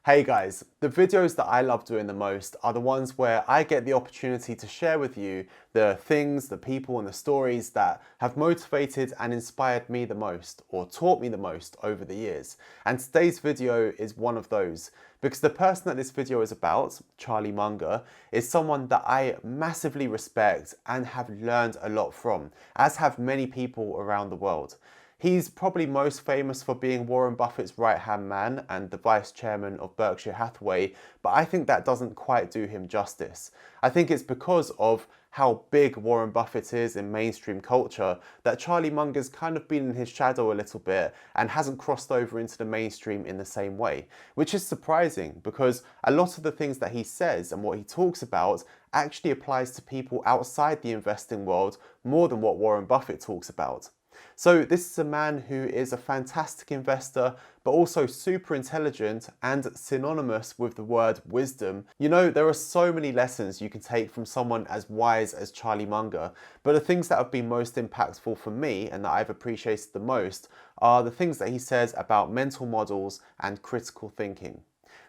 Hey guys, the videos that I love doing the most are the ones where I get the opportunity to share with you the things, the people and the stories that have motivated and inspired me the most or taught me the most over the years. And today's video is one of those because the person that this video is about, Charlie Munger, is someone that I massively respect and have learned a lot from, as have many people around the world. He's probably most famous for being Warren Buffett's right-hand man and the vice chairman of Berkshire Hathaway, but I think that doesn't quite do him justice. I think it's because of how big Warren Buffett is in mainstream culture that Charlie Munger's kind of been in his shadow a little bit and hasn't crossed over into the mainstream in the same way, which is surprising because a lot of the things that he says and what he talks about actually applies to people outside the investing world more than what Warren Buffett talks about. So this is a man who is a fantastic investor, but also super intelligent and synonymous with the word wisdom. You know, there are so many lessons you can take from someone as wise as Charlie Munger, but the things that have been most impactful for me and that I've appreciated the most are the things that he says about mental models and critical thinking.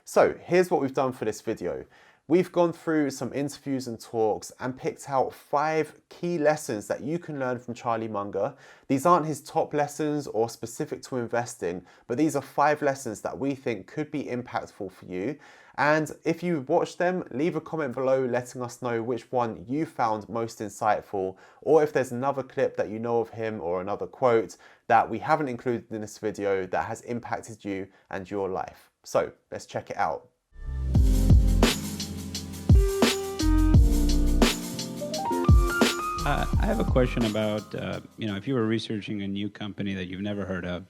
So here's what we've done for this video. We've gone through some interviews and talks and picked out 5 key lessons that you can learn from Charlie Munger. These aren't his top lessons or specific to investing, but these are 5 lessons that we think could be impactful for you. And if you watched them, leave a comment below letting us know which one you found most insightful, or if there's another clip that you know of him or another quote that we haven't included in this video that has impacted you and your life. So let's check it out. I have a question about, if you were researching a new company that you've never heard of,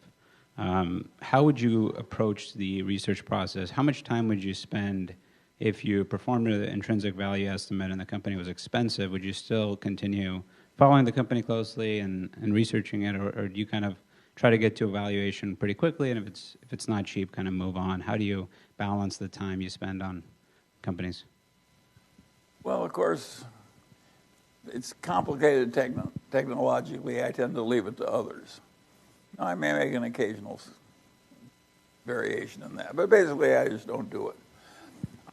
how would you approach the research process? How much time would you spend if you performed an intrinsic value estimate and the company was expensive? Would you still continue following the company closely and researching it, or do you kind of try to get to a valuation pretty quickly, and if it's not cheap, kind of move on? How do you balance the time you spend on companies? Well, of course, it's complicated technologically. I tend to leave it to others. Now, I may make an occasional variation in that, but basically I just don't do it.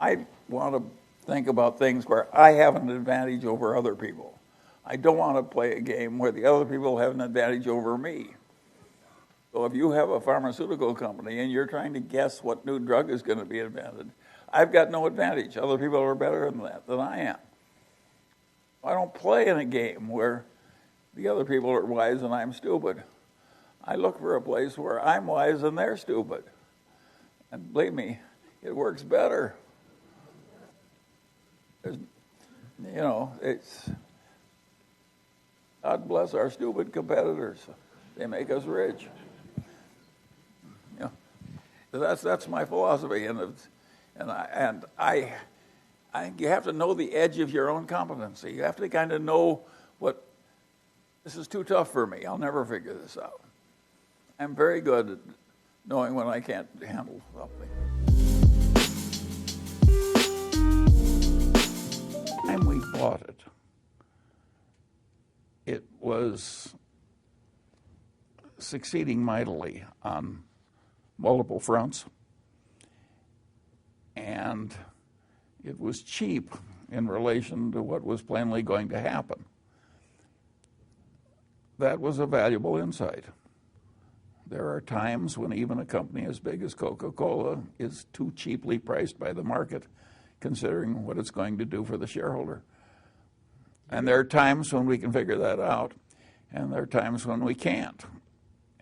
I want to think about things where I have an advantage over other people. I don't want to play a game where the other people have an advantage over me. So if you have a pharmaceutical company and you're trying to guess what new drug is going to be invented, I've got no advantage. Other people are better than I am. I don't play in a game where the other people are wise and I'm stupid. I look for a place where I'm wise and they're stupid. And believe me, it works better. It's God bless our stupid competitors. They make us rich. That's my philosophy, and I think you have to know the edge of your own competency. You have to kind of know this is too tough for me. I'll never figure this out. I'm very good at knowing when I can't handle something. The time we bought it, it was succeeding mightily on multiple fronts, and it was cheap in relation to what was plainly going to happen. That was a valuable insight. There are times when even a company as big as Coca-Cola is too cheaply priced by the market, considering what it's going to do for the shareholder. And there are times when we can figure that out, and there are times when we can't.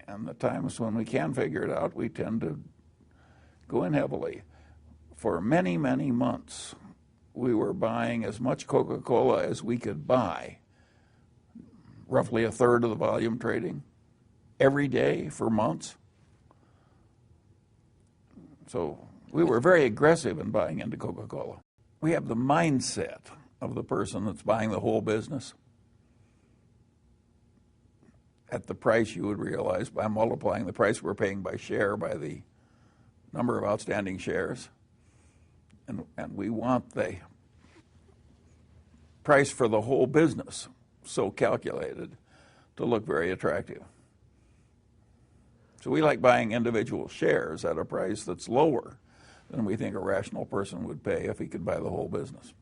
And the times when we can figure it out, we tend to go in heavily. For many, many months, we were buying as much Coca-Cola as we could buy, roughly a third of the volume trading, every day for months. So we were very aggressive in buying into Coca-Cola. We have the mindset of the person that's buying the whole business at the price you would realize by multiplying the price we're paying by share by the number of outstanding shares. And we want the price for the whole business so calculated to look very attractive. So we like buying individual shares at a price that's lower than we think a rational person would pay if he could buy the whole business.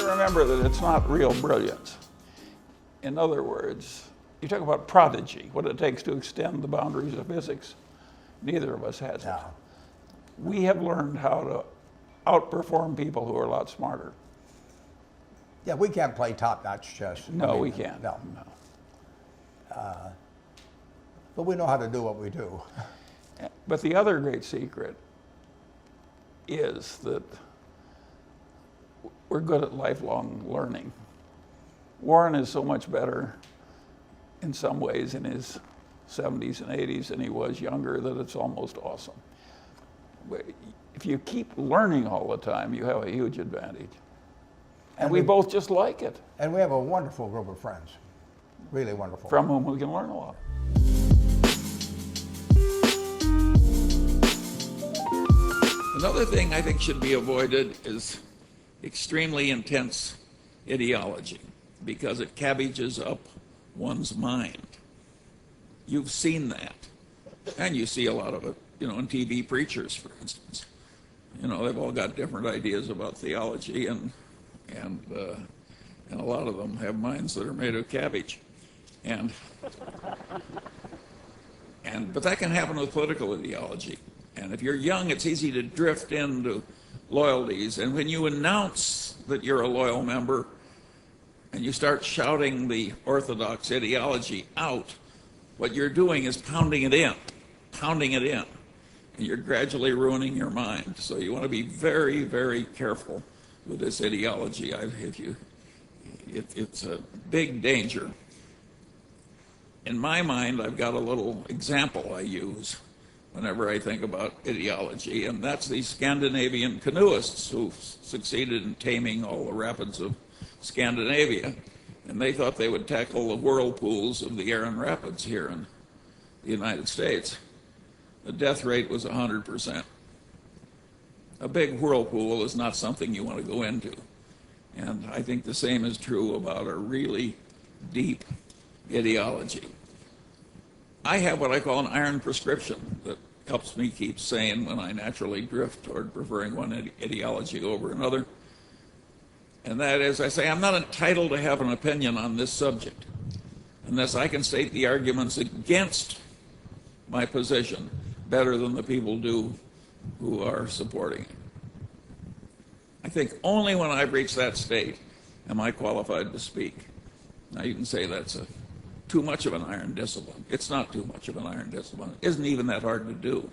Remember that it's not real brilliance. In other words, you talk about prodigy, what it takes to extend the boundaries of physics. Neither of us has it. We have learned how to outperform people who are a lot smarter. Yeah, we can't play top-notch chess. No, we can't. No. But we know how to do what we do. But the other great secret is that we're good at lifelong learning. Warren is so much better in some ways in his 70s and 80s than he was younger that it's almost awesome. If you keep learning all the time, you have a huge advantage. And we both just like it. And we have a wonderful group of friends, really wonderful. From whom we can learn a lot. Another thing I think should be avoided is extremely intense ideology, because it cabbages up one's mind. You've seen that, and you see a lot of it, in TV preachers, for instance. They've all got different ideas about theology, and a lot of them have minds that are made of cabbage. But that can happen with political ideology. And if you're young, it's easy to drift into loyalties. And when you announce that you're a loyal member and you start shouting the orthodox ideology out, what you're doing is pounding it in. And you're gradually ruining your mind. So you want to be very, very careful with this ideology. It's a big danger. In my mind, I've got a little example I use whenever I think about ideology, and that's these Scandinavian canoeists who succeeded in taming all the rapids of Scandinavia, and they thought they would tackle the whirlpools of the Erin Rapids here in the United States. The death rate was 100%. A big whirlpool is not something you want to go into, and I think the same is true about a really deep ideology. I have what I call an iron prescription that helps me keep sane when I naturally drift toward preferring one ideology over another. And that is, I say, I'm not entitled to have an opinion on this subject unless I can state the arguments against my position better than the people do who are supporting it. I think only when I've reached that state am I qualified to speak. Now, you can say that's too much of an iron discipline. It's not too much of an iron discipline. It isn't even that hard to do.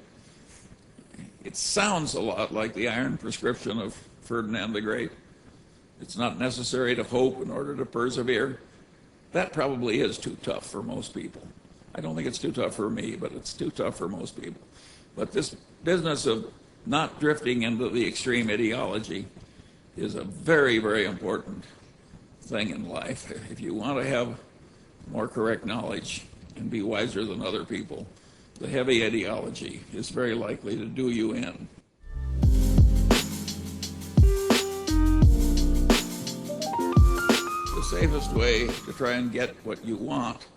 It sounds a lot like the iron prescription of Ferdinand the Great. It's not necessary to hope in order to persevere. That probably is too tough for most people. I don't think it's too tough for me, but it's too tough for most people. But this business of not drifting into the extreme ideology is a very, very important thing in life. If you want to have more correct knowledge and be wiser than other people, the heavy ideology is very likely to do you in. The safest way to try and get what you want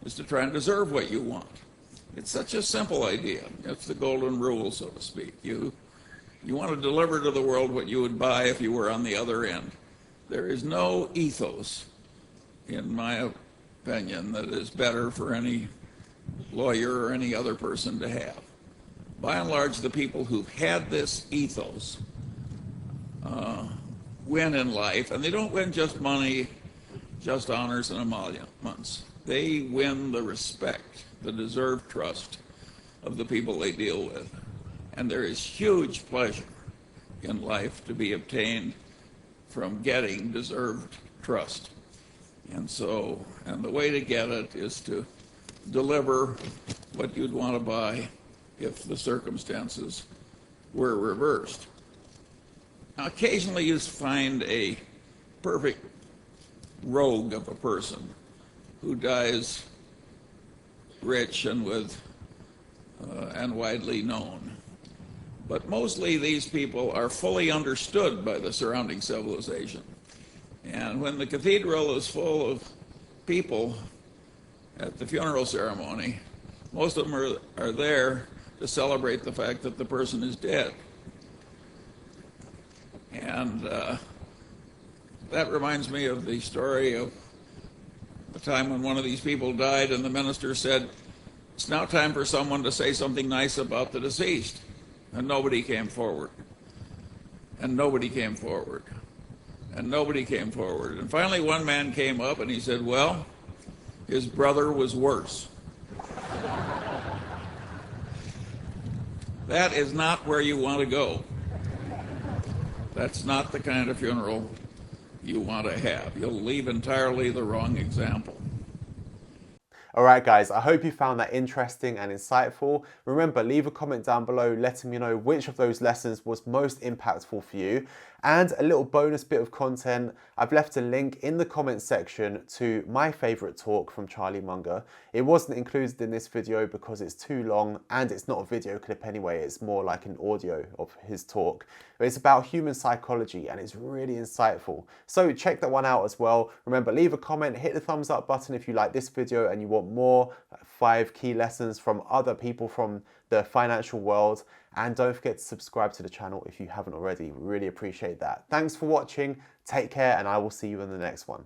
is to try and deserve what you want. It's such a simple idea. It's the golden rule, so to speak. You want to deliver to the world what you would buy if you were on the other end. There is no ethos, in my opinion, that is better for any lawyer or any other person to have. By and large, the people who've had this ethos win in life, and they don't win just money, just honors and emoluments. They win the respect, the deserved trust of the people they deal with. And there is huge pleasure in life to be obtained from getting deserved trust. And the way to get it is to deliver what you'd want to buy if the circumstances were reversed. Now, occasionally you find a perfect rogue of a person who dies rich and widely known. But mostly these people are fully understood by the surrounding civilization. And when the cathedral is full of people at the funeral ceremony, Most of them are there to celebrate the fact that the person is dead. And that reminds me of the story of the time when one of these people died and the minister said, "It's now time for someone to say something nice about the deceased." And nobody came forward. And nobody came forward. And nobody came forward. And finally one man came up and he said, "Well, his brother was worse." That is not where you want to go. That's not the kind of funeral you want to have. You'll leave entirely the wrong example. Alright guys, I hope you found that interesting and insightful. Remember, leave a comment down below letting me know which of those lessons was most impactful for you. And a little bonus bit of content, I've left a link in the comments section to my favourite talk from Charlie Munger. It wasn't included in this video because it's too long and it's not a video clip anyway, it's more like an audio of his talk. But it's about human psychology and it's really insightful. So check that one out as well. Remember, leave a comment, hit the thumbs up button if you like this video and you want more 5 key lessons from other people from the financial world. And don't forget to subscribe to the channel if you haven't already. We really appreciate that. Thanks for watching, take care, and I will see you in the next one.